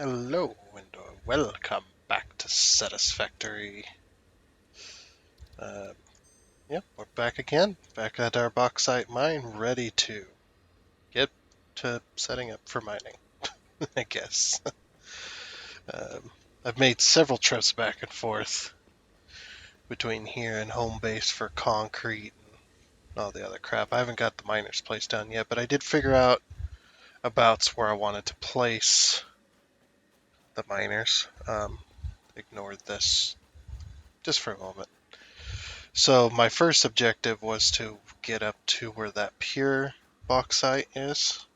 Hello, and welcome back to Satisfactory. Uh, yep, we're back again, back at our bauxite mine, ready to get to setting up for mining, I guess. I've made several trips back and forth between here and home base for concrete and all the other crap. I haven't got the miner's place done yet, but I did figure out about where I wanted to place the miners. Ignore this just for a moment. So my first objective was to get up to where that pure bauxite is,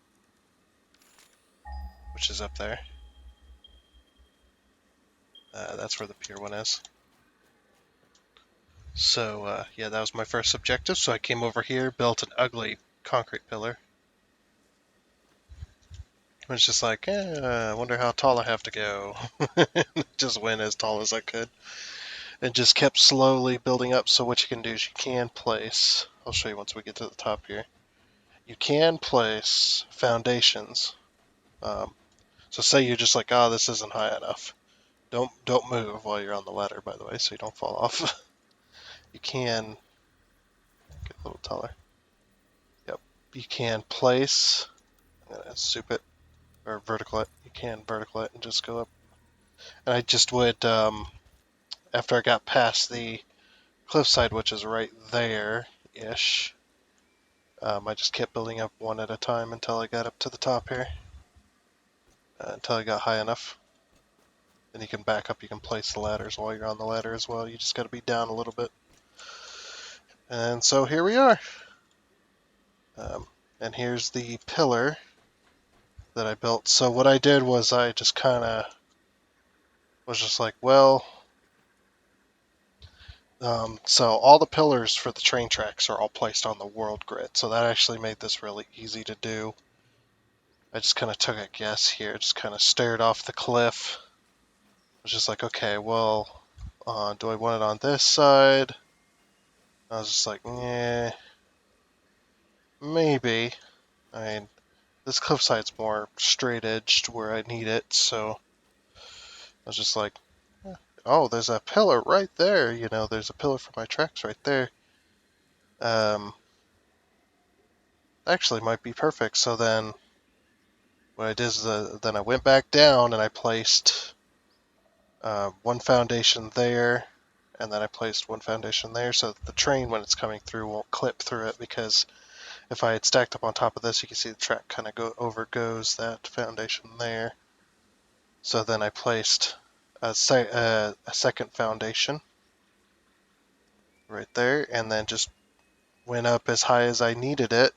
which is up there. That's where the pure one is. So yeah, that was my first objective. So I came over here, built an ugly concrete pillar. I was just like, I wonder how tall I have to go. Just went as tall as I could. And just kept slowly building up. So what you can do is you can place, I'll show you once we get to the top here. You can place foundations. So say you're just like, oh, this isn't high enough. Don't move while you're on the ladder, by the way, so you don't fall off. You can get a little taller. Yep. You can place. I'm gonna soup it or vertical it. You can vertical it and just go up. And I just would after I got past the cliffside, which is right there ish. I just kept building up one at a time until I got up to the top here. Until I got high enough. Then you can back up. You can place the ladders while you're on the ladder as well. You just got to be down a little bit. And so here we are. And here's the pillar that I built. So what I did was I just kind of was just like, well, so all the pillars for the train tracks are all placed on the world grid. So that actually made this really easy to do. I just kind of took a guess here, just kind of stared off the cliff. I was just like, okay, well, do I want it on this side? I was just like, yeah, maybe. I mean, this cliffside's more straight edged where I need it, so I was just like, oh, there's a pillar right there. You know, there's a pillar for my tracks right there. Actually might be perfect. So then what I did is then I went back down and I placed one foundation there, and then I placed one foundation there so that the train, when it's coming through, won't clip through it, because if I had stacked up on top of this, you can see the track kind of overgoes that foundation there. So then I placed a second foundation right there, and then just went up as high as I needed it.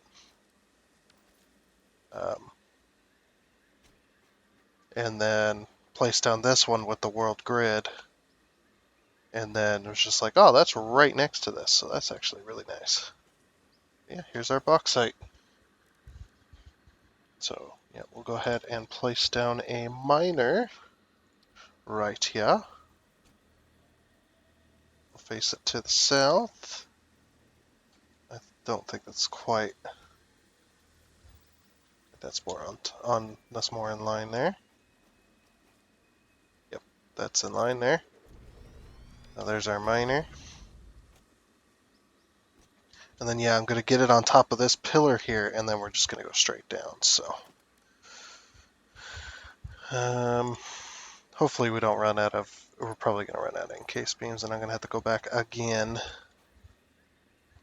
And then placed down this one with the world grid. And then it was just like, oh, that's right next to this, so that's actually really nice. Yeah, here's our bauxite. So yeah, we'll go ahead and place down a miner right here. We'll face it to the south. I don't think that's quite. That's more that's more in line there. Yep, that's in line there. Now there's our miner. And then yeah, I'm gonna get it on top of this pillar here, and then we're just gonna go straight down. So hopefully we don't run out of. We're probably gonna run out of encased beams, and I'm gonna have to go back again,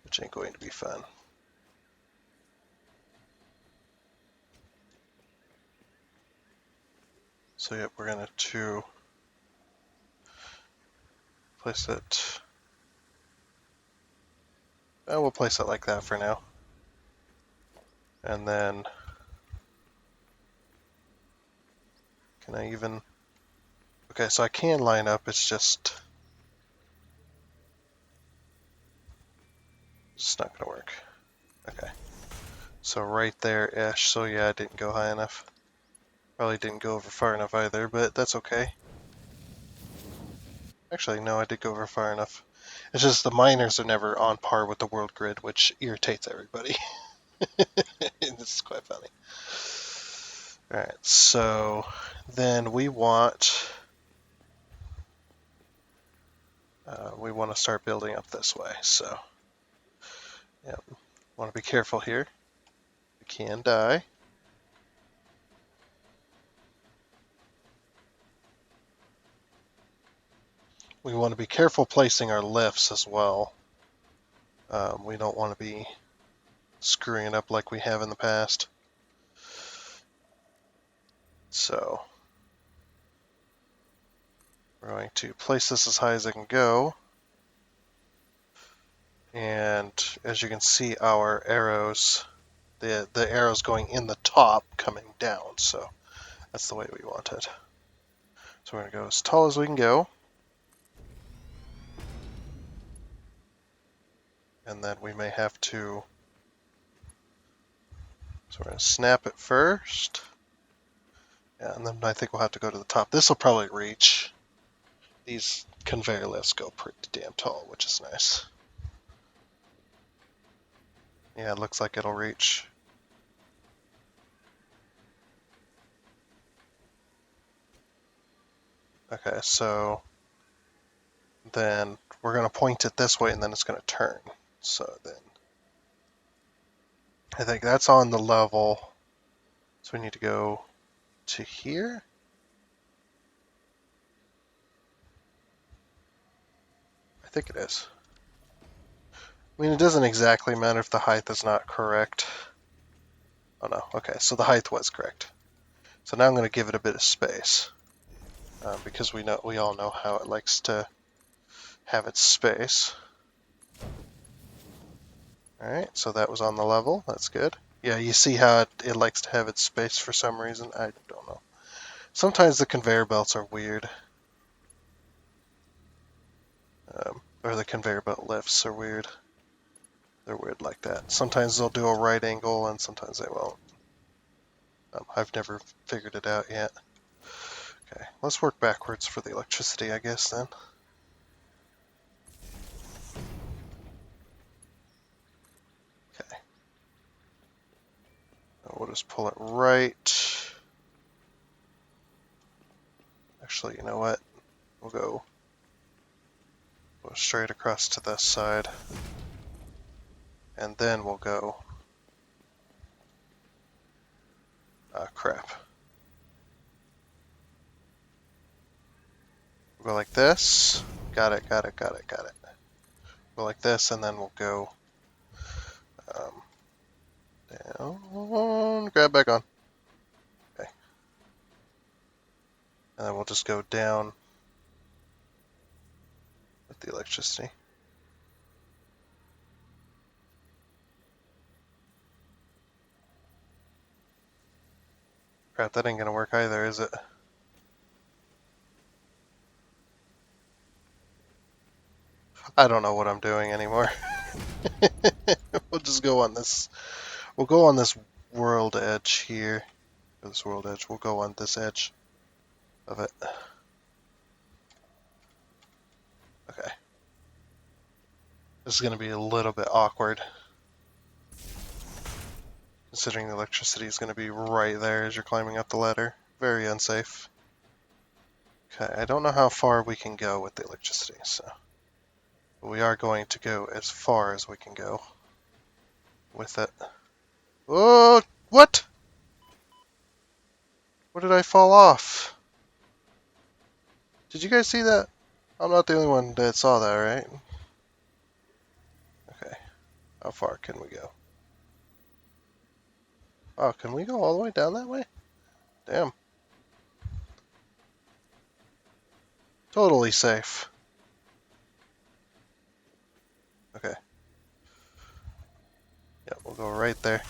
which ain't going to be fun. So yeah, we're gonna place it. We'll place it like that for now, and then can I even? Okay, so I can line up. It's just not gonna work. Okay, so right there-ish. So yeah, I didn't go high enough. Probably didn't go over far enough either, but that's okay. Actually, no, I did go over far enough. It's just the miners are never on par with the world grid, which irritates everybody. This is quite funny. Alright, so then we want to start building up this way. So, yeah, want to be careful here. We can die. We want to be careful placing our lifts as well. We don't want to be screwing it up like we have in the past. So we're going to place this as high as I can go. And as you can see, our arrows, the arrows going in the top coming down. So that's the way we want it. So we're going to go as tall as we can go. And then we may have to, so we're going to snap it first. Yeah, and then I think we'll have to go to the top. This will probably reach. These conveyor lifts go pretty damn tall, which is nice. Yeah, it looks like it'll reach. Okay, so then we're going to point it this way and then it's going to turn. So then I think that's on the level. So we need to go to here. I think it is. I mean, it doesn't exactly matter if the height is not correct. Oh no, okay, so the height was correct. So now I'm going to give it a bit of space. Because we all know how it likes to have its space. Alright, so that was on the level. That's good. Yeah, you see how it likes to have its space for some reason. I don't know. Sometimes the conveyor belts are weird. Or the conveyor belt lifts are weird. They're weird like that. Sometimes they'll do a right angle and sometimes they won't. I've never figured it out yet. Okay, let's work backwards for the electricity, I guess, then. Okay. Now we'll just pull it right. Actually, you know what? We'll go straight across to this side. And then we'll go... crap. We'll go like this. Got it. Go like this, and then we'll go down, grab back on. Okay. And then we'll just go down with the electricity. Crap, that ain't gonna work either, is it? I don't know what I'm doing anymore. We'll just go on this. We'll go on this world edge here. Or this world edge. We'll go on this edge of it. Okay. This is going to be a little bit awkward. Considering the electricity is going to be right there as you're climbing up the ladder. Very unsafe. Okay, I don't know how far we can go with the electricity, so... But we are going to go as far as we can go with it. Oh, what? What did I fall off? Did you guys see that? I'm not the only one that saw that, right? Okay. How far can we go? Oh, can we go all the way down that way? Damn. Totally safe. Okay. Yeah, we'll go right there.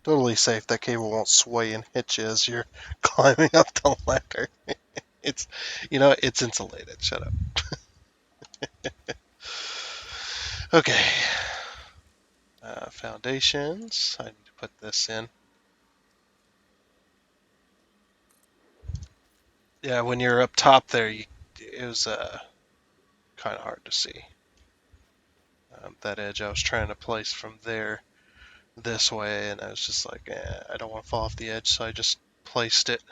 Totally safe. That cable won't sway and hit you as you're climbing up the ladder. It's, it's insulated. Shut up. Okay. Foundations. I need to put this in. Yeah, when you're up top there, it was kind of hard to see. That edge I was trying to place from there this way, and I was just like, I don't want to fall off the edge, so I just placed it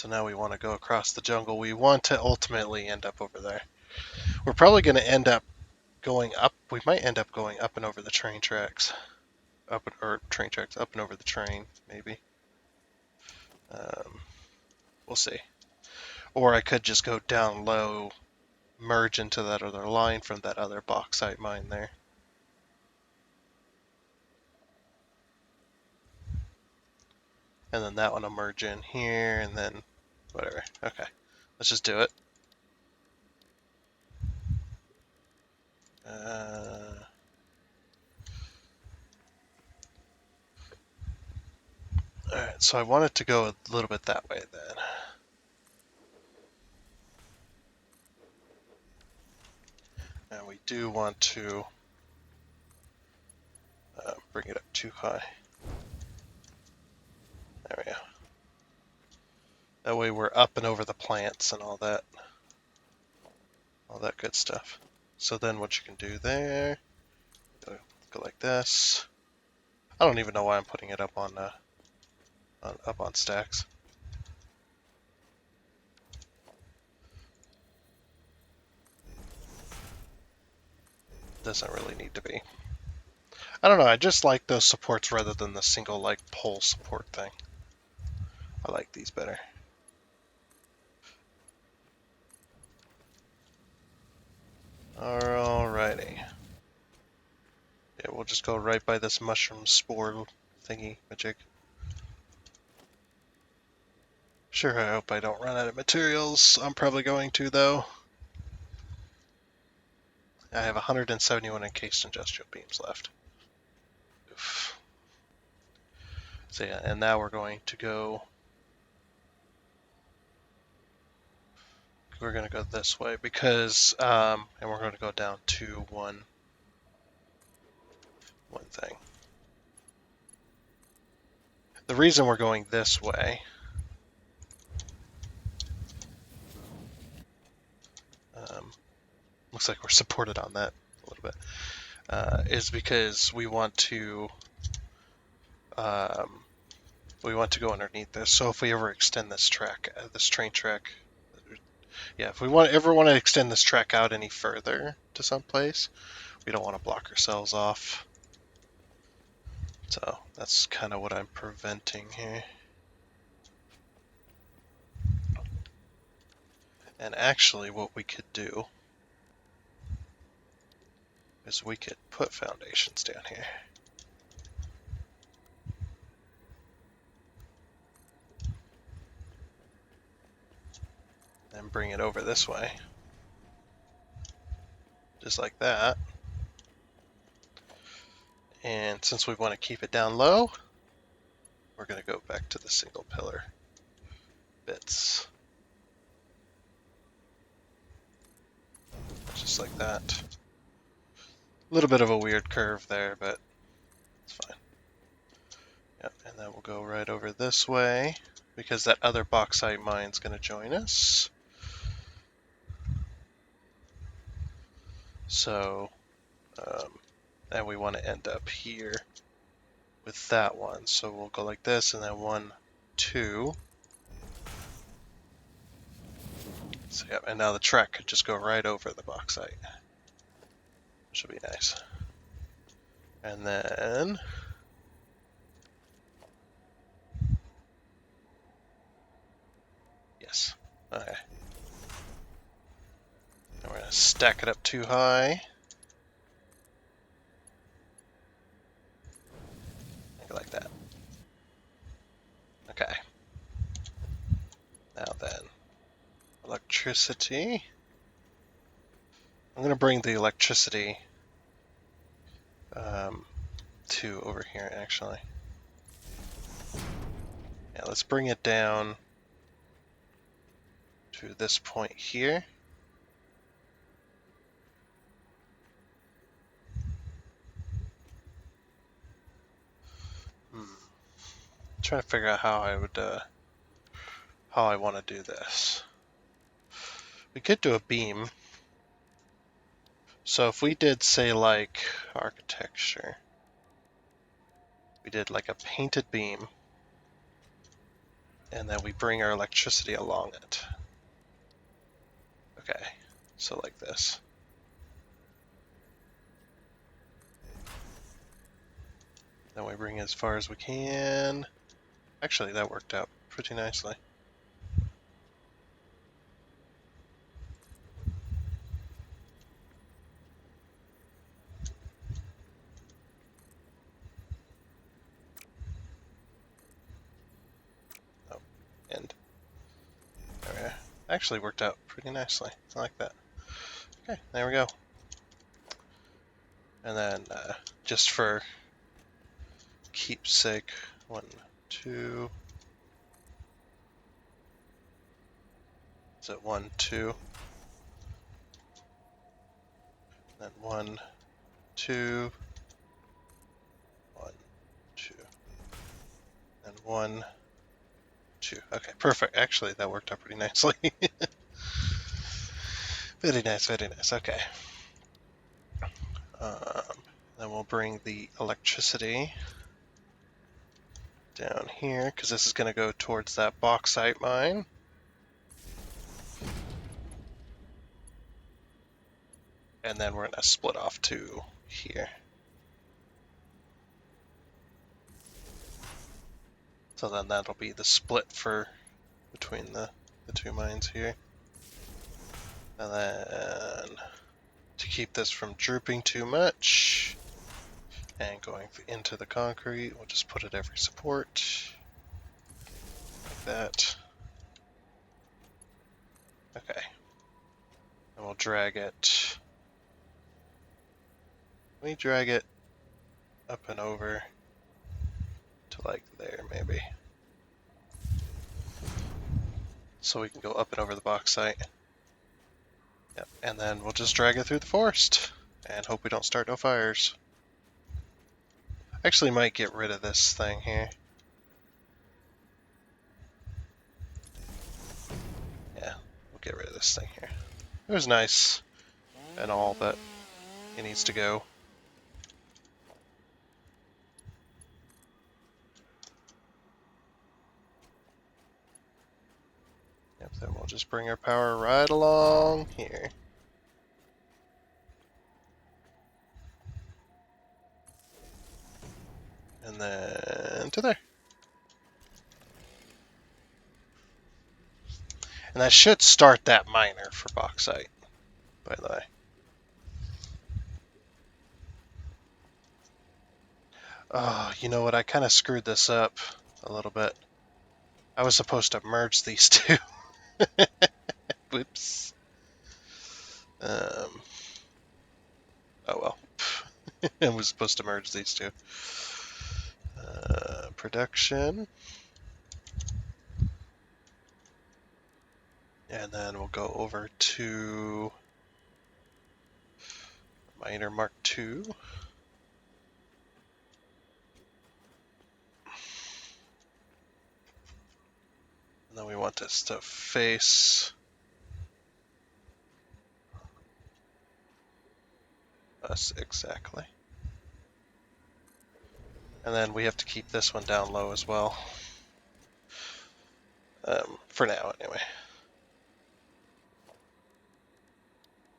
So now we want to go across the jungle. We want to ultimately end up over there. We're probably going to end up going up. We might end up going up and over the train tracks. Up and over the train, maybe. We'll see. Or I could just go down low, merge into that other line from that other bauxite mine there. And then that one will merge in here, and then whatever. Okay, let's just do it. Alright, so I want it to go a little bit that way then. And we do want to bring it up too high. There we go. That way we're up and over the plants and all that good stuff. So then what you can do there, go like this. I don't even know why I'm putting it up on stacks. Doesn't really need to be. I don't know, I just like those supports rather than the single like pole support thing. I like these better. Alrighty. Yeah, we'll just go right by this mushroom spore thingy majig. Sure, I hope I don't run out of materials. I'm probably going to, though. I have 171 encased industrial beams left. Oof. So yeah, and now we're going to go... We're going to go this way because... and we're going to go down to one thing. The reason we're going this way... looks like we're supported on that a little bit, is because we want to go underneath this. So if we ever extend this track, this train track, yeah, if we ever want to extend this track out any further to someplace, we don't want to block ourselves off. So that's kind of what I'm preventing here. And actually what we could do is we could put foundations down here. And bring it over this way. Just like that. And since we want to keep it down low, we're going to go back to the single pillar bits. Just like that. A little bit of a weird curve there, but it's fine. Yep, and then we'll go right over this way because that other bauxite mine's going to join us. So, and we want to end up here with that one. So we'll go like this, and then 1, 2. So yeah, and now the track could just go right over the bauxite, which will be nice. And then yes, okay. And we're gonna stack it up too high. Like that. Okay. Now then, electricity. I'm going to bring the electricity to over here, actually. Yeah, let's bring it down to this point here. Trying to figure out how I would, how I want to do this. We could do a beam. So if we did, say, like architecture, we did like a painted beam, and then we bring our electricity along it. Okay, so like this. Then we bring it as far as we can. Actually, that worked out pretty nicely. Oh, and there, actually worked out pretty nicely. I like that. Okay, there we go. And then just for keepsake, 1, 2. Is it 1, 2? Then 1, 2, 1, 2, and 1, 2. Okay, perfect. Actually, that worked out pretty nicely. Very nice, very nice. Okay. Then we'll bring the electricity down here, because this is going to go towards that bauxite mine. And then we're going to split off to here. So then that'll be the split for between the two mines here. And then to keep this from drooping too much and going into the concrete, we'll just put it every support. Like that. Okay. And we'll drag it. Let me drag it up and over to like there maybe. So we can go up and over the bauxite. Yep, and then we'll just drag it through the forest and hope we don't start no fires. Actually might get rid of this thing here. Yeah, we'll get rid of this thing here. It was nice and all, but it needs to go. Yep, then we'll just bring our power right along here. And then to there. And that should start that miner for bauxite, by the way. Oh, you know what? I kind of screwed this up a little bit. I was supposed to merge these two. Whoops. Oh well. I was supposed to merge these two. Production. And then we'll go over to miner Mark II. And then we want this to face us exactly. And then we have to keep this one down low as well. For now, anyway.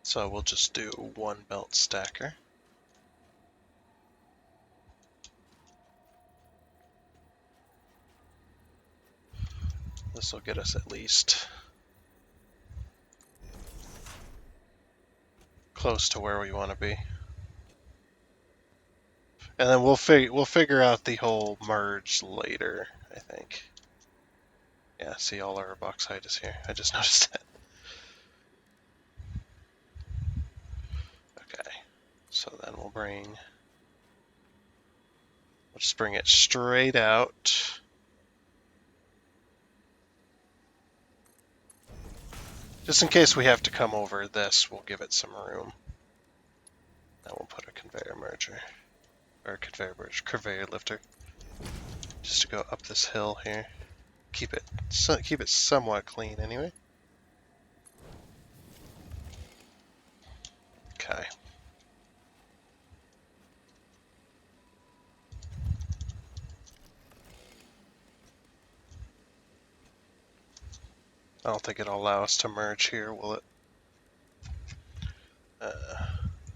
So we'll just do one belt stacker. This will get us at least close to where we want to be. And then we'll figure out the whole merge later, I think. Yeah, see, all our bauxite is here. I just noticed that. Okay, so then we'll just bring it straight out. Just in case we have to come over this, we'll give it some room. Then we'll put a conveyor merger, or conveyor lifter, just to go up this hill here. Keep it somewhat clean anyway. Okay. I don't think it'll allow us to merge here, will it?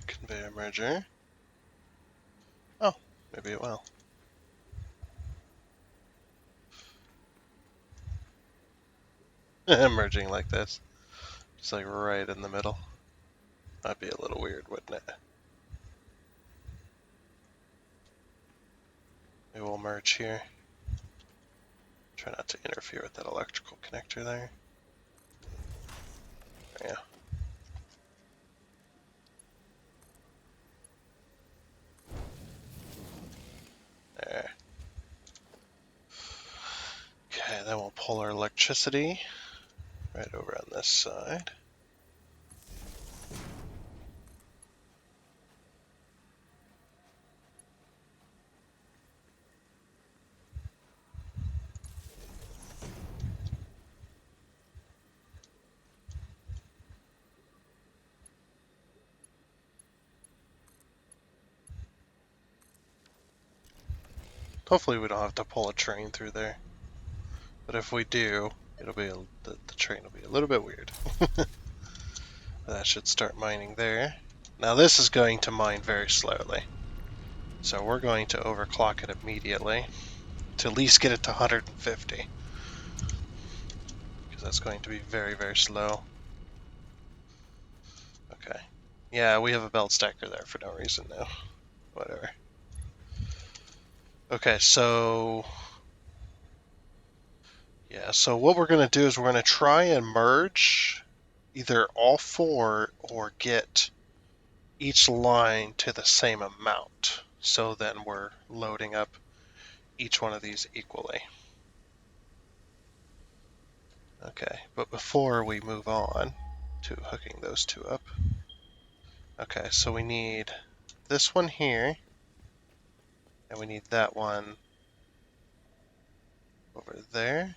Conveyor merger. Oh, maybe it will. Merging like this. Just like right in the middle. That'd be a little weird, wouldn't it? We will merge here. Try not to interfere with that electrical connector there. Yeah. There. Okay, then we'll pull our electricity right over on this side. Hopefully we don't have to pull a train through there. But if we do, it'll be the train will be a little bit weird. That should start mining there. Now this is going to mine very slowly. So we're going to overclock it immediately to at least get it to 150. Because that's going to be very, very slow. Okay. Yeah, we have a belt stacker there for no reason now. Whatever. Okay, so... yeah, so what we're going to do is we're going to try and merge either all four or get each line to the same amount. So then we're loading up each one of these equally. Okay, but before we move on to hooking those two up. Okay, so we need this one here, and we need that one over there.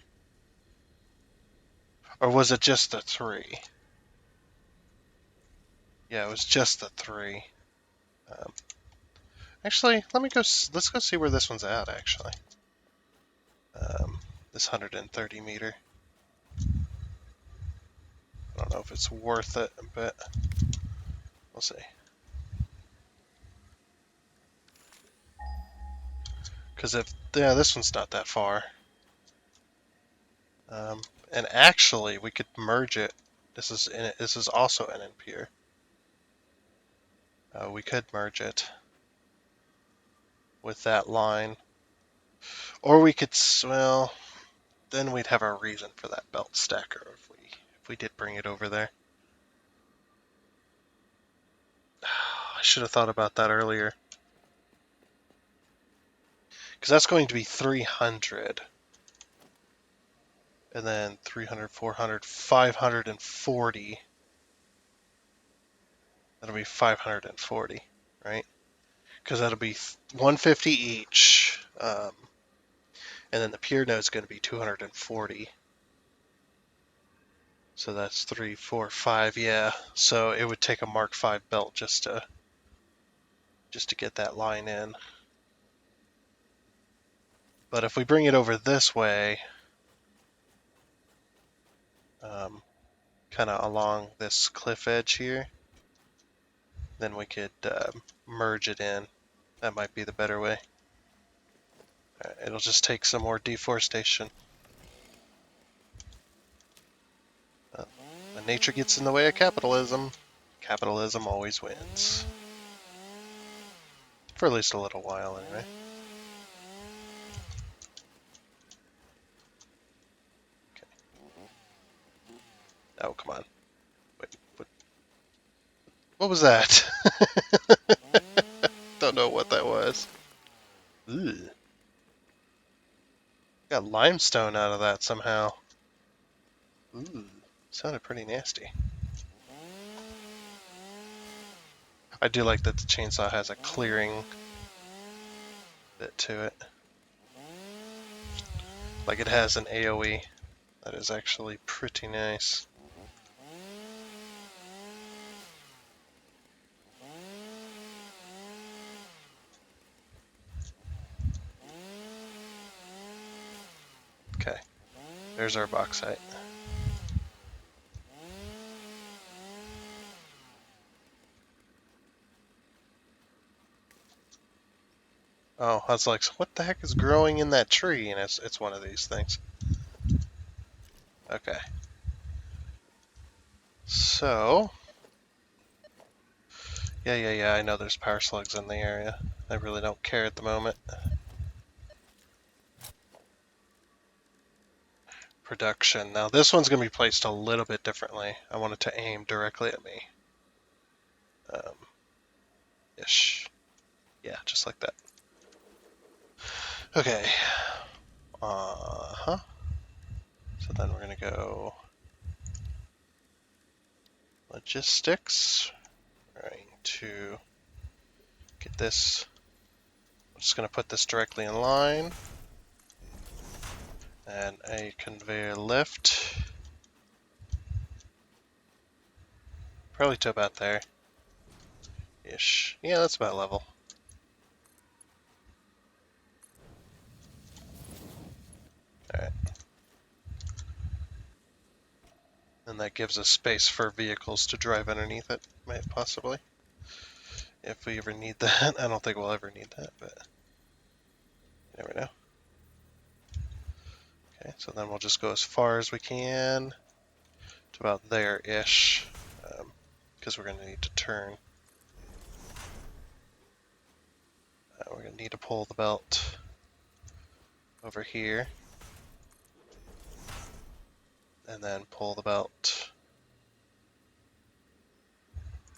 Or was it just the three? Yeah, it was just the three. Actually, let's go see where this one's at, actually. This 130 meter. I don't know if it's worth it, but we'll see. Because yeah, this one's not that far. And actually, we could merge it. This is also NNPR. We could merge it with that line, or we could, well, then we'd have a reason for that belt stacker if we did bring it over there. I should have thought about that earlier, because that's going to be 300, and then 300, 400, 540. That'll be 540, right? Because that'll be 150 each, and then the pier node's going to be 240. So that's 3, 4, 5, yeah. So it would take a Mark V belt just to get that line in. But if we bring it over this way, kind of along this cliff edge here, then we could merge it in. That might be the better way. It'll just take some more deforestation. When nature gets in the way of capitalism, capitalism always wins. For at least a little while, anyway. Oh, come on. Wait, what was that? Don't know what that was. Ugh. Got limestone out of that somehow. Ooh, sounded pretty nasty. I do like that the chainsaw has a clearing bit to it. Like it has an AoE. That is actually pretty nice. Okay, there's our bauxite. Oh, I was like, what the heck is growing in that tree? And it's one of these things. Okay. So, yeah, I know there's power slugs in the area. I really don't care at the moment. Production. Now this one's going to be placed a little bit differently. I want it to aim directly at me. Ish. Yeah, just like that. Okay. Uh-huh. So then we're going to go logistics. We're going to get this. I'm just going to put this directly in line. And a conveyor lift. Probably to about there. Ish. Yeah, that's about level. Alright. And that gives us space for vehicles to drive underneath it, might possibly. If we ever need that. I don't think we'll ever need that, but you never know. Okay, so then we'll just go as far as we can to about there-ish, because we're going to need to turn. We're going to need to pull the belt over here, and then pull the belt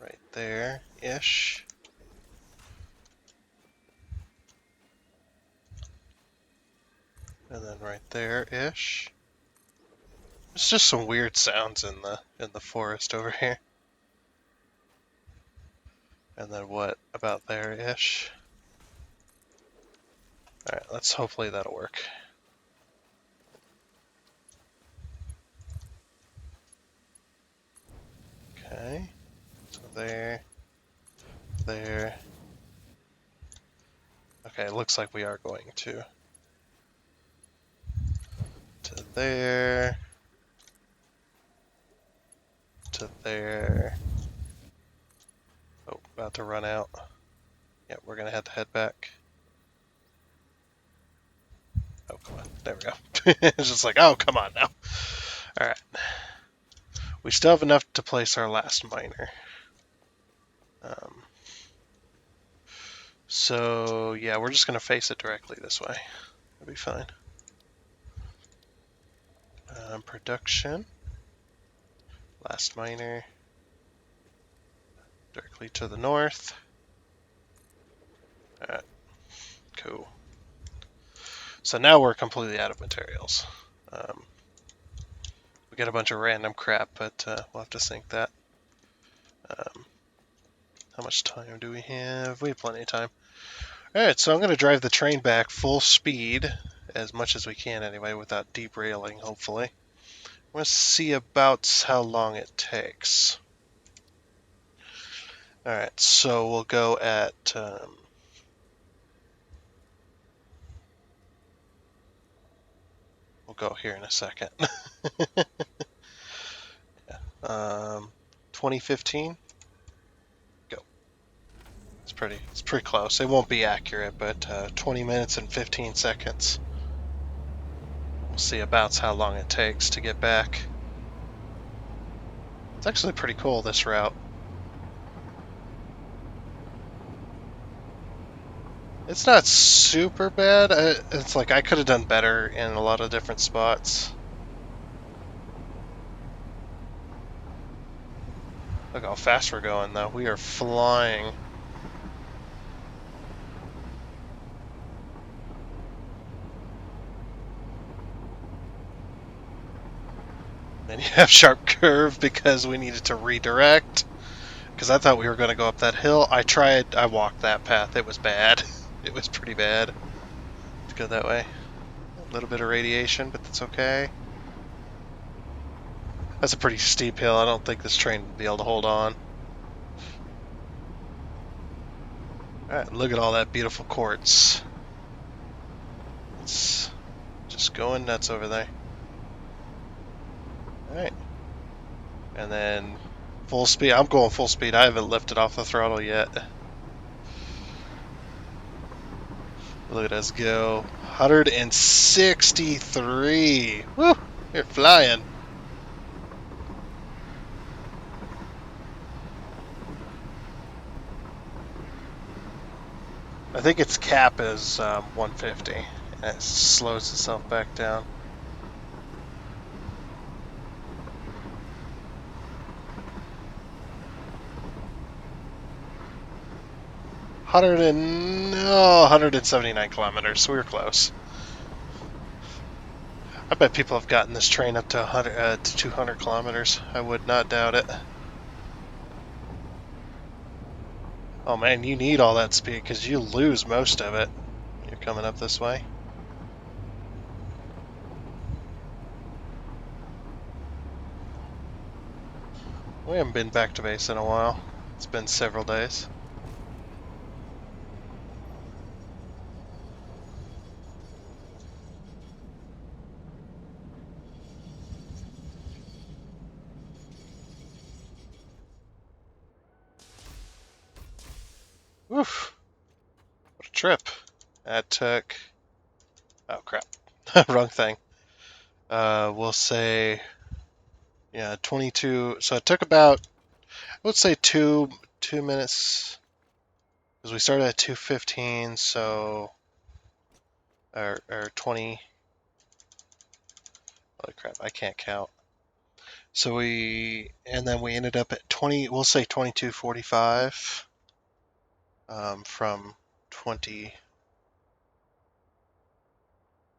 right there-ish. And then right there-ish. There's just some weird sounds in the forest over here. And then what about there-ish? Alright, let's hopefully that'll work. Okay. So there. Okay, it looks like we are going to there. To there. Oh, about to run out. Yep, we're gonna have to head back. Oh, come on. There we go. It's just like, oh, come on now. Alright. We still have enough to place our last miner. So, yeah, we're just gonna face it directly this way. It'll be fine. Production. Last miner. Directly to the north. Alright. Cool. So now we're completely out of materials. We got a bunch of random crap, but we'll have to sink that. How much time do we have? We have plenty of time. Alright, so I'm going to drive the train back full speed, as much as we can anyway, without derailing, hopefully. I'm going to see about how long it takes. Alright, so we'll go at... we'll go here in a second. Yeah. 2015? Go. It's pretty close. It won't be accurate, but 20 minutes and 15 seconds. We'll see about how long it takes to get back. It's actually pretty cool, this route. It's not super bad. It's like I could have done better in a lot of different spots. Look how fast we're going, though. We are flying. And you have sharp curve because we needed to redirect. Because I thought we were going to go up that hill. I walked that path. It was bad. It was pretty bad to go that way. A little bit of radiation, but that's okay. That's a pretty steep hill. I don't think this train will be able to hold on. Alright, look at all that beautiful quartz. It's just going nuts over there. Alright. And then full speed. I'm going full speed. I haven't lifted off the throttle yet. Look at us go. 163. Woo! You're flying. I think its cap is 150, and it slows itself back down. Hundred and no, 179 kilometers. So we were close. I bet people have gotten this train up to 100 to 200 kilometers. I would not doubt it. Oh man, you need all that speed because you lose most of it. You're coming up this way. We haven't been back to base in a while. It's been several days. Woof! What a trip. That took. Oh crap! Wrong thing. We'll say, yeah, 22. So it took about, let's say 2 minutes because we started at 2:15. So or 20. Holy crap! I can't count. So and then we ended up at 20. We'll say 22:45 from 20.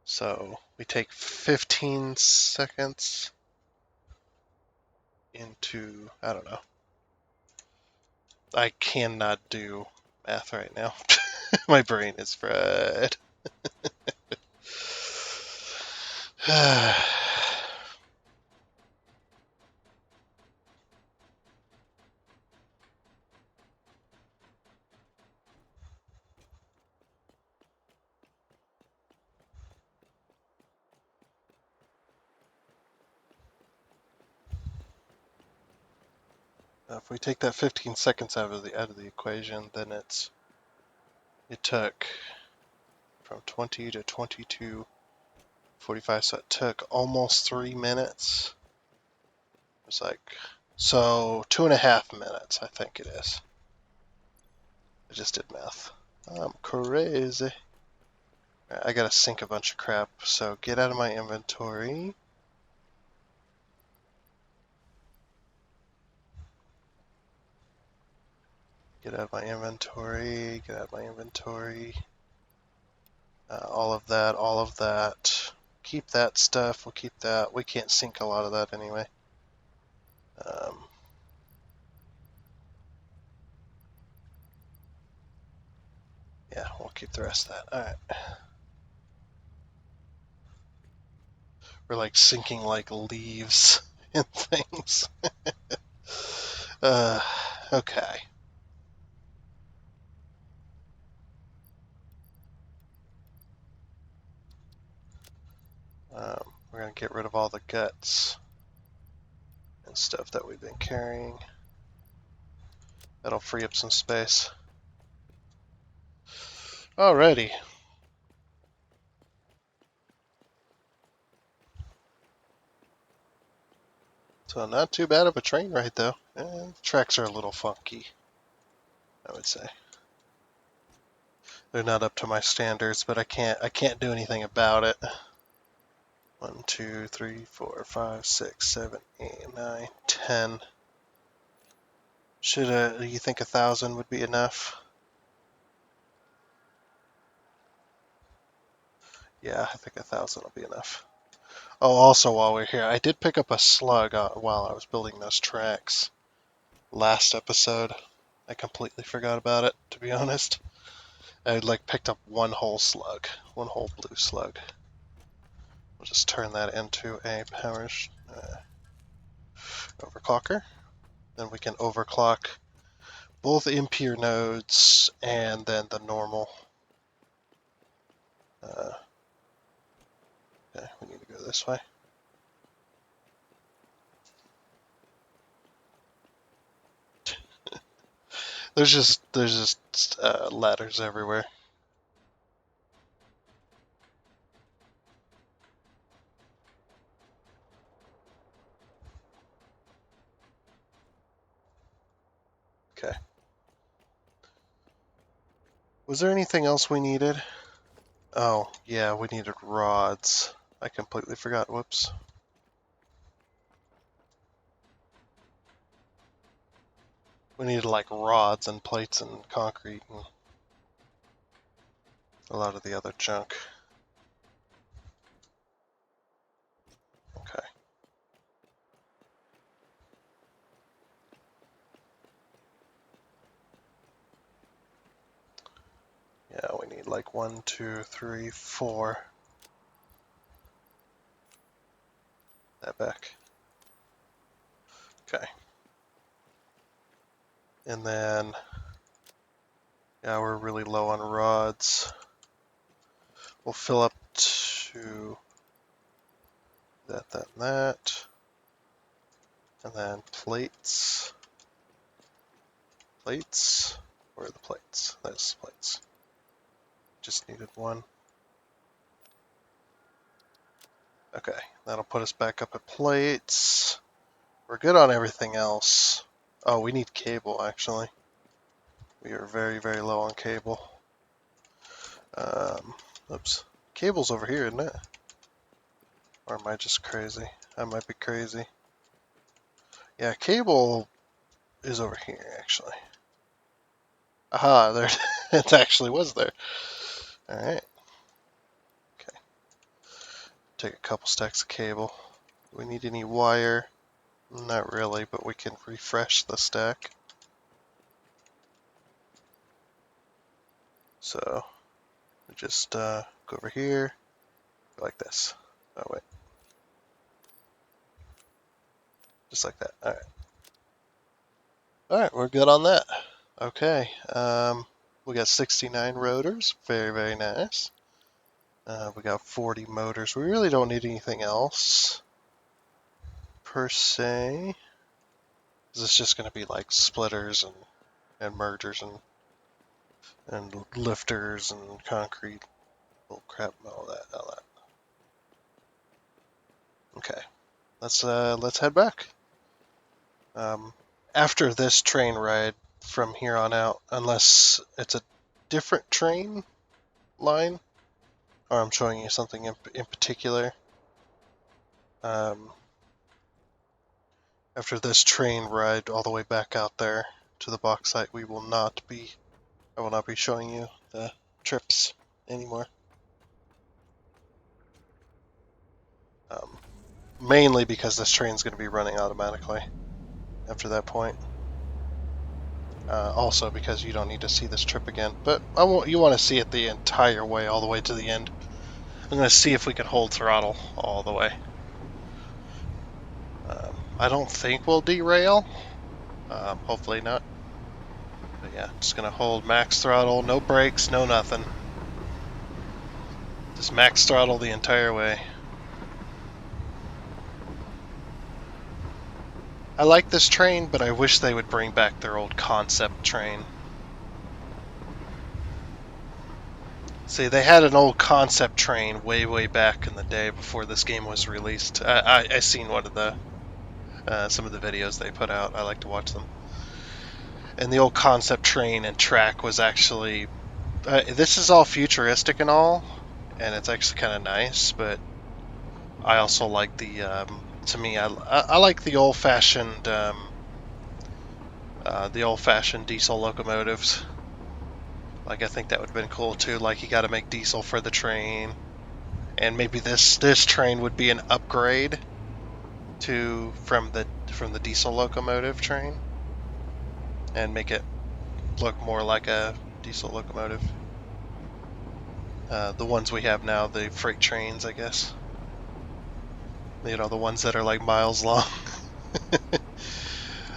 So we take 15 seconds into, I don't know. I cannot do math right now. My brain is fried. If we take that 15 seconds out of the equation, then it took from 20 to 22:45, so it took almost 3 minutes. It was like, so 2.5 minutes, I think it is. I just did math. I'm crazy. I gotta sync a bunch of crap, so get out of my inventory. Get out of my inventory, get out of my inventory. All of that, all of that. Keep that stuff, we'll keep that. We can't sync a lot of that anyway. Yeah, we'll keep the rest of that. Alright. We're like syncing like leaves and things. Okay. We're gonna get rid of all the guts and stuff that we've been carrying. That'll free up some space. Alrighty. So not too bad of a train ride though. The tracks are a little funky, I would say. They're not up to my standards, but I can't do anything about it. 1, 2, 3, 4, 5, 6, 7, 8, 9, 10. Should you think 1,000 would be enough? Yeah, I think 1,000 will be enough. Oh, also while we're here, I did pick up a slug while I was building those tracks. Last episode, I completely forgot about it, to be honest. I like picked up one whole slug, one whole blue slug. We'll just turn that into a power overclocker. Then we can overclock both impure nodes and then the normal. Okay, we need to go this way. There's just ladders everywhere. Okay. Was there anything else we needed? Oh, yeah, we needed rods. I completely forgot. Whoops. We needed like rods and plates and concrete and a lot of the other junk. Okay. Yeah, we need like 1, 2, 3, 4. That back. Okay. And then, yeah, we're really low on rods. We'll fill up to that, that, and that. And then plates. Plates. Where are the plates? There's plates. Just needed one. Okay, that'll put us back up at plates. We're good on everything else. Oh, we need cable, actually. We are very, very low on cable. Oops. Cable's over here, isn't it? Or am I just crazy? I might be crazy. Yeah, cable is over here, actually. Aha, there it actually was there. Alright. Okay. Take a couple stacks of cable. Do we need any wire? Not really, but we can refresh the stack. So, we just go over here, like this. Oh, wait. Just like that. Alright. Alright, we're good on that. Okay. We got 69 rotors. Very, very nice. We got 40 motors. We really don't need anything else, per se. This is just going to be like splitters and mergers and lifters and concrete. Oh crap, all that, all that. Okay. Let's head back. After this train ride from here on out, unless it's a different train line, or I'm showing you something in particular. After this train ride all the way back out there to the bauxite, I will not be showing you the trips anymore. Mainly because this train's going to be running automatically after that point. Also because you don't need to see this trip again, but you want to see it the entire way, all the way to the end. I'm going to see if we can hold throttle all the way. I don't think we'll derail. Hopefully not. But yeah, just going to hold max throttle, no brakes, no nothing. Just max throttle the entire way. I like this train, but I wish they would bring back their old concept train. See, they had an old concept train way, way back in the day before this game was released. I seen one of the some of the videos they put out. I like to watch them. And the old concept train and track was actually... this is all futuristic and all, and it's actually kind of nice, but I also like the... to me, I like the old-fashioned diesel locomotives. Like, I think that would have been cool too. Like, you got to make diesel for the train, and maybe this train would be an upgrade from the diesel locomotive train, and make it look more like a diesel locomotive. The ones we have now, the freight trains, I guess. You know, the ones that are like miles long.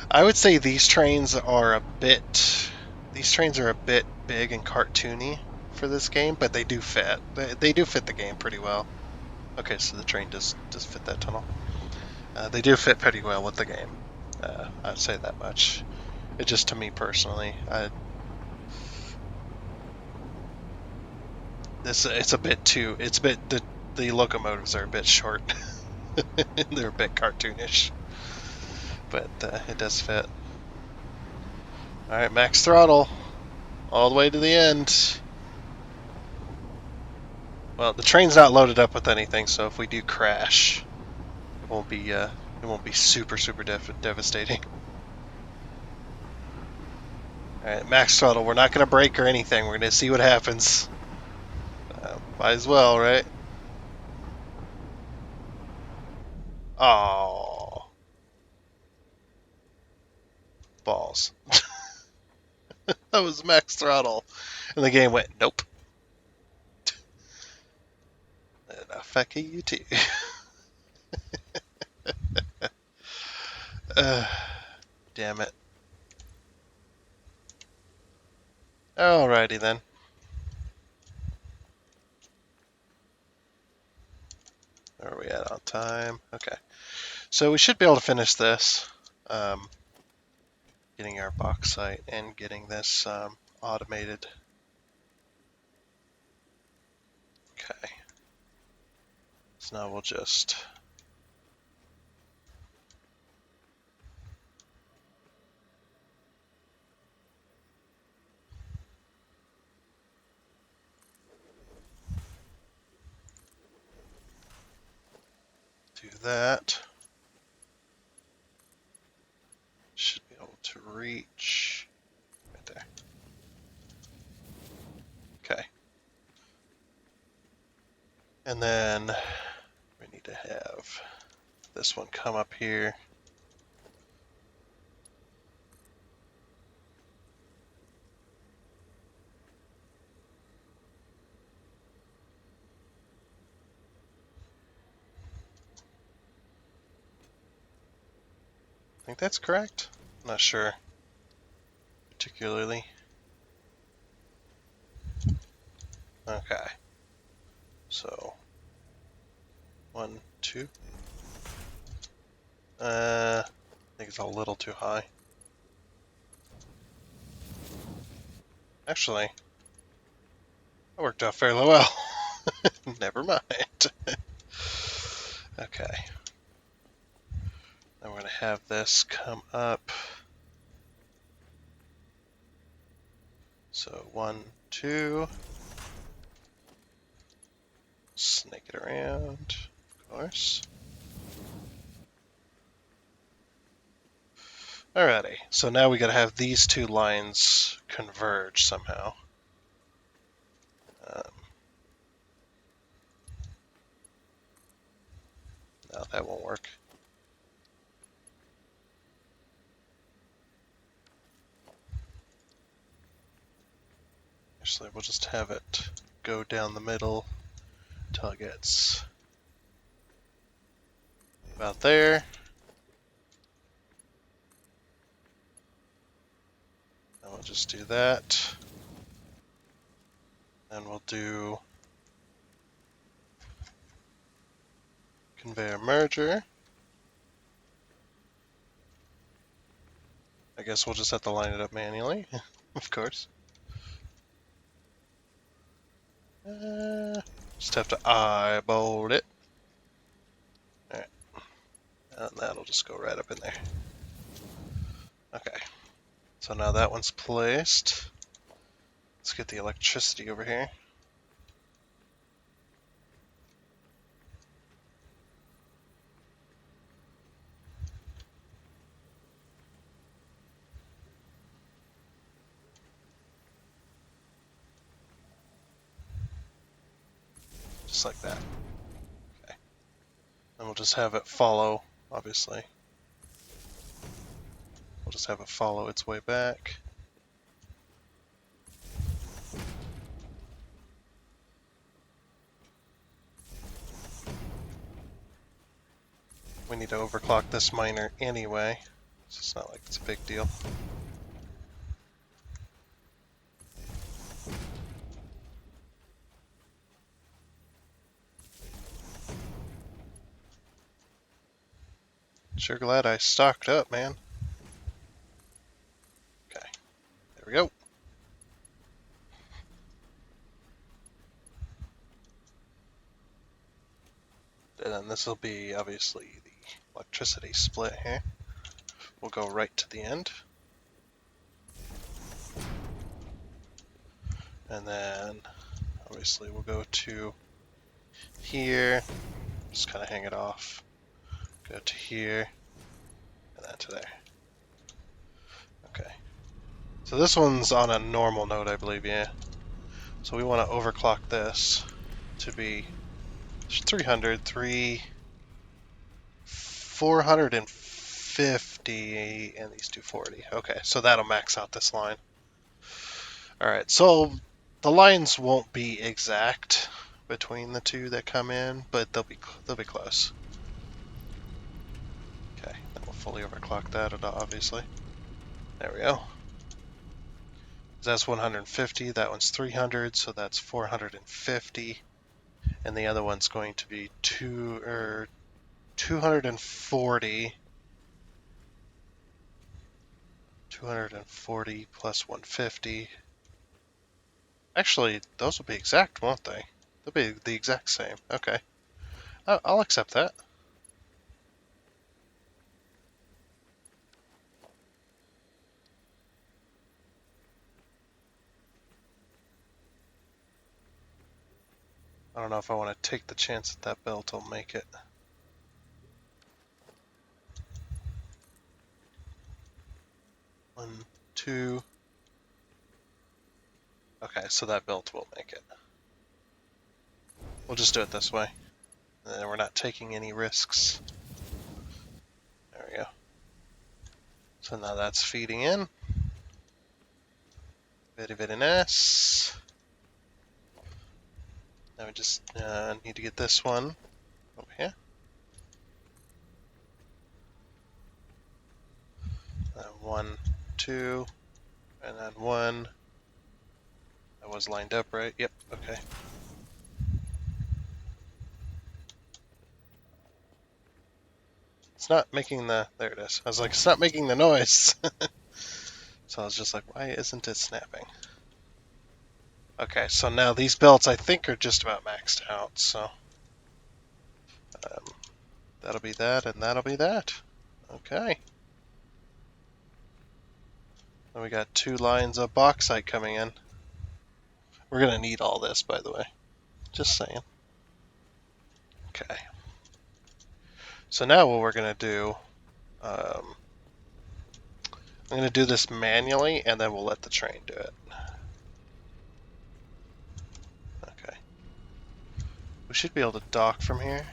I would say these trains are a bit big and cartoony for this game, but they do fit. They do fit the game pretty well. Okay, so the train does fit that tunnel. They do fit pretty well with the game. I'd say that much. It just, to me personally, the locomotives are a bit short. They're a bit cartoonish, but it does fit. Alright, max throttle. All the way to the end. Well, the train's not loaded up with anything, so if we do crash, it won't be super devastating. Alright, max throttle. We're not going to brake or anything. We're going to see what happens. Might as well, right? Oh, balls. That was max throttle. And the game went, nope. And fuck you too. Damn it. Alrighty then. Where are we at on time? Okay. So we should be able to finish this. Getting our bauxite and getting this automated. Okay. So now we'll just do that. Should be able to reach right there. Okay. And then we need to have this one come up here. I think that's correct. I'm not sure particularly. Okay. So 1, 2. I think it's a little too high. Actually, that worked out fairly well. Never mind. Okay. Then we're going to have this come up. So 1, 2. Snake it around, of course. Alrighty, so now we got to have these two lines converge somehow. No, that won't work. Actually, we'll just have it go down the middle until it gets about there. And we'll just do that. And we'll do conveyor merger. I guess we'll just have to line it up manually, of course. Just have to eyeball it. Alright. And that'll just go right up in there. Okay. So now that one's placed. Let's get the electricity over here. Just like that. Okay. And we'll just have it follow, obviously. We'll just have it follow its way back. We need to overclock this miner anyway, so it's not like it's a big deal. Sure glad I stocked up, man. Okay, there we go. And then this will be obviously the electricity split here. We'll go right to the end. And then obviously we'll go to here, just kind of hang it off. Go to here, and then to there. Okay. So this one's on a normal node, I believe, yeah. So we want to overclock this to be 300, 450, and these 240. Okay, so that'll max out this line. Alright, so the lines won't be exact between the two that come in, but they'll be close. Okay, then we'll fully overclock that, obviously. There we go. That's 150, that one's 300, so that's 450. And the other one's going to be 240. 240 plus 150. Actually, those will be exact, won't they? They'll be the exact same. Okay. I'll accept that. I don't know if I want to take the chance that that belt will make it. One, two. Okay, so that belt will make it. We'll just do it this way. And then we're not taking any risks. There we go. So now that's feeding in. Very, very nice. Now we just need to get this one over here. One, two, and then one. That was lined up, right? Yep, okay. It's not making the... There it is. I was like, it's not making the noise. So I was just like, why isn't it snapping? Okay, so now these belts I think are just about maxed out, so... that'll be that, and that'll be that. Okay. Then we got 2 lines of bauxite coming in. We're gonna need all this, by the way. Just saying. Okay. So now what we're gonna do... I'm going to do this manually, and then we'll let the train do it. Okay. We should be able to dock from here.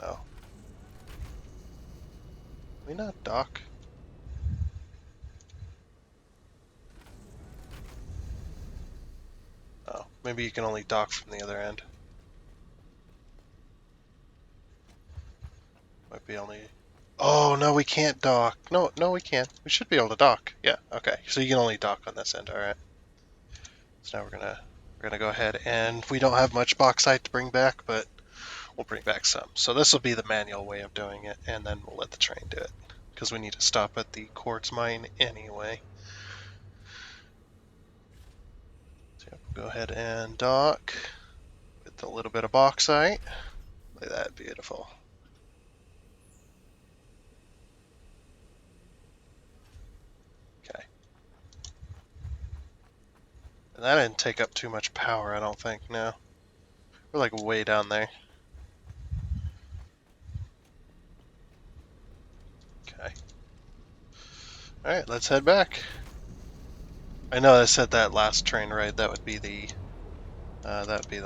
No. Can we not dock? Oh, maybe you can only dock from the other end. Might be only... Oh, no, we can't dock. No, we can't. We should be able to dock. Yeah, okay. So you can only dock on this end, alright. So now we're gonna go ahead, and we don't have much bauxite to bring back, but we'll bring back some. So this will be the manual way of doing it, and then we'll let the train do it, because we need to stop at the quartz mine anyway. So we'll go ahead and dock with a little bit of bauxite. Look at that, beautiful. Okay. And that didn't take up too much power, I don't think, no. We're like way down there. Okay. Alright, let's head back. I know I said that last train ride, that would be the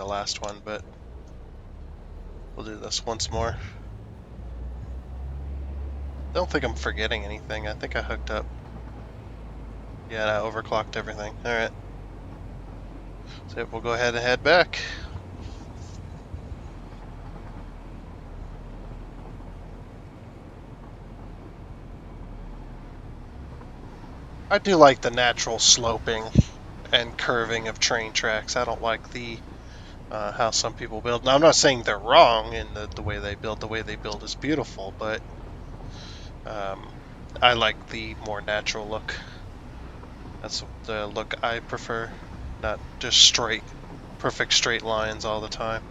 last one, but we'll do this once more. I don't think I'm forgetting anything. I think I hooked up. Yeah, I overclocked everything. Alright. So we'll go ahead and head back. I do like the natural sloping and curving of train tracks. I don't like the how some people build. Now, I'm not saying they're wrong in the way they build. The way they build is beautiful, but I like the more natural look. That's the look I prefer, not just straight, perfect straight lines all the time.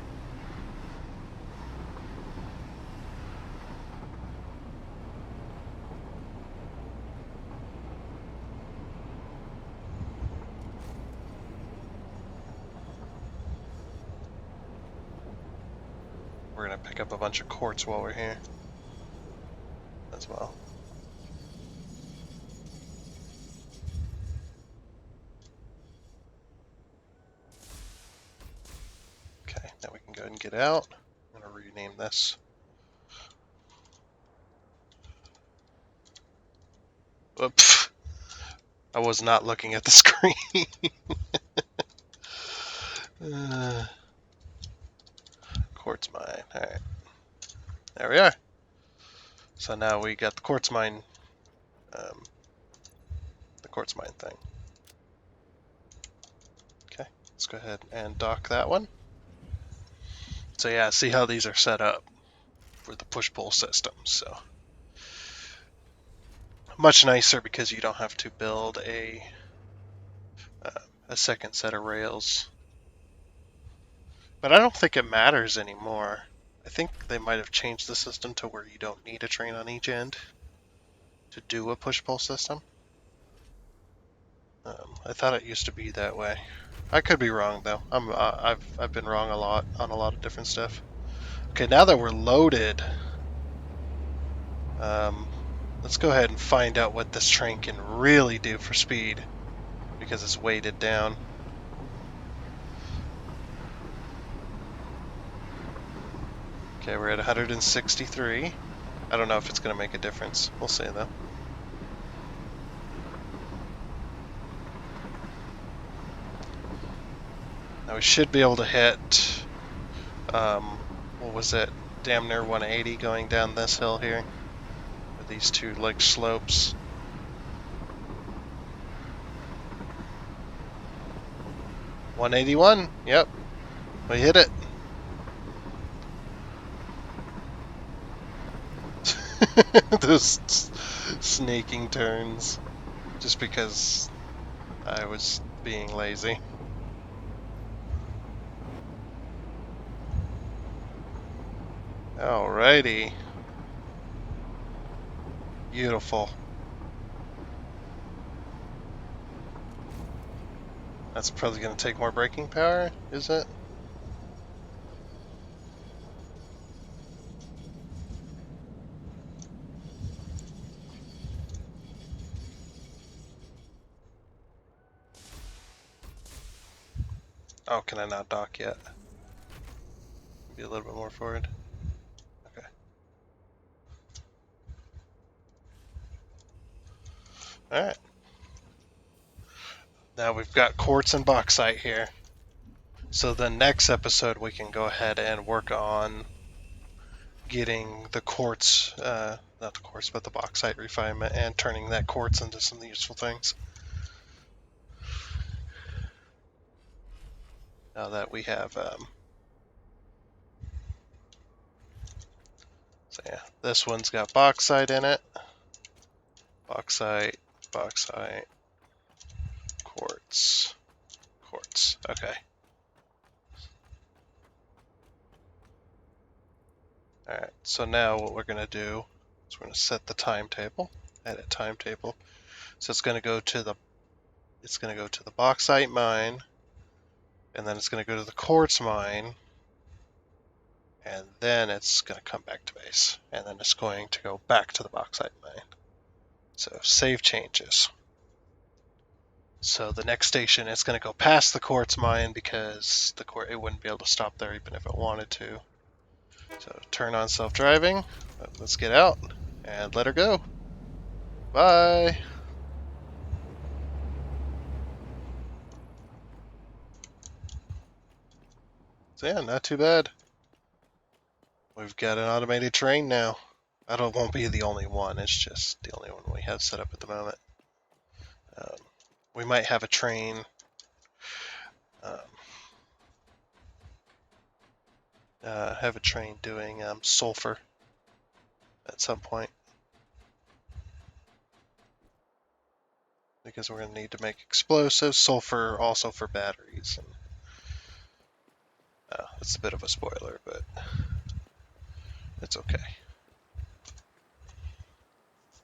we're going to pick up a bunch of quartz while we're here as well. Okay, now we can go ahead and get out. I'm going to rename this. Oops. I was not looking at the screen. Quartz mine. Alright. There we are. So now we got the quartz mine thing. Okay, let's go ahead and dock that one. So yeah, see how these are set up for the push-pull system. So much nicer because you don't have to build a second set of rails. But I don't think it matters anymore. I think they might have changed the system to where you don't need a train on each end to do a push-pull system. I thought it used to be that way. I could be wrong though. I've been wrong a lot on a lot of different stuff. Okay, now that we're loaded, let's go ahead and find out what this train can really do for speed because it's weighted down. Okay, we're at 163. I don't know if it's going to make a difference. We'll see though. Now we should be able to hit, what was it, damn near 180 going down this hill here with these two like slopes. $181. Yep, we hit it. Those snaking turns, just because I was being lazy. Alrighty. Beautiful. That's probably going to take more braking power, is it? Oh, can I not dock yet? Be a little bit more forward. Okay. Alright. Now we've got quartz and bauxite here. So the next episode we can go ahead and work on getting the quartz, not the quartz, but the bauxite refinement and turning that quartz into some useful things. Now that we have, so yeah, this one's got bauxite in it. Bauxite, bauxite, quartz, quartz. Okay. Alright, so now what we're going to do is we're going to set the timetable, edit timetable. So it's going to go to the bauxite mine, and then it's going to go to the quartz mine, and then it's going to come back to base, and then it's going to go back to the bauxite mine. So save changes. So the next station it's going to go past the quartz mine because it wouldn't be able to stop there even if it wanted to. So turn on self-driving. Let's get out and let her go. Bye. So yeah, not too bad. We've got an automated train now. Won't be the only one. It's just the only one we have set up at the moment. We might have a train. Have a train doing sulfur at some point. Because we're going to need to make explosives, sulfur also for batteries. And, it's a bit of a spoiler, but it's okay.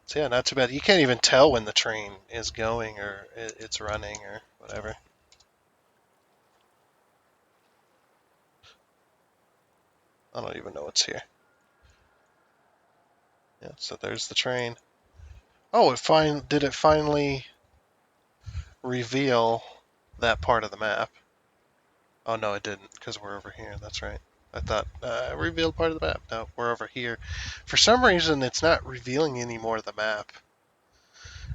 So yeah, not too bad. You can't even tell when the train is going or it's running or whatever. I don't even know what's here. Yeah, so there's the train. Oh, did it finally reveal that part of the map? Oh no, it didn't, because we're over here. That's right. I thought revealed part of the map. No, we're over here. For some reason, it's not revealing any more of the map.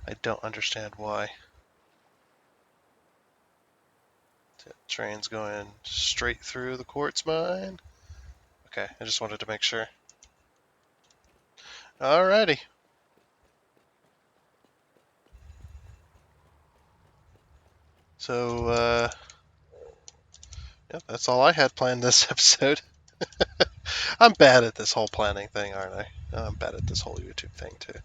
I don't understand why. The train's going straight through the quartz mine. Okay, I just wanted to make sure. Alrighty. So, yeah, that's all I had planned this episode. I'm bad at this whole planning thing, aren't I? I'm bad at this whole YouTube thing, too.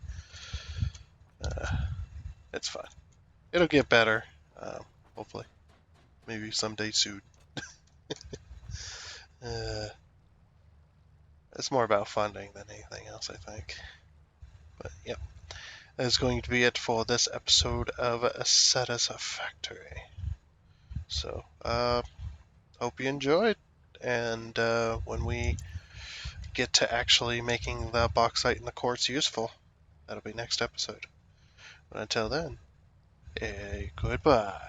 It's fine. It'll get better, hopefully. Maybe someday soon. Uh, it's more about funding than anything else, I think. But, yep. That is going to be it for this episode of Satisfactory. So, hope you enjoyed. And when we get to actually making the bauxite and the quartz useful, that'll be next episode. But until then, goodbye.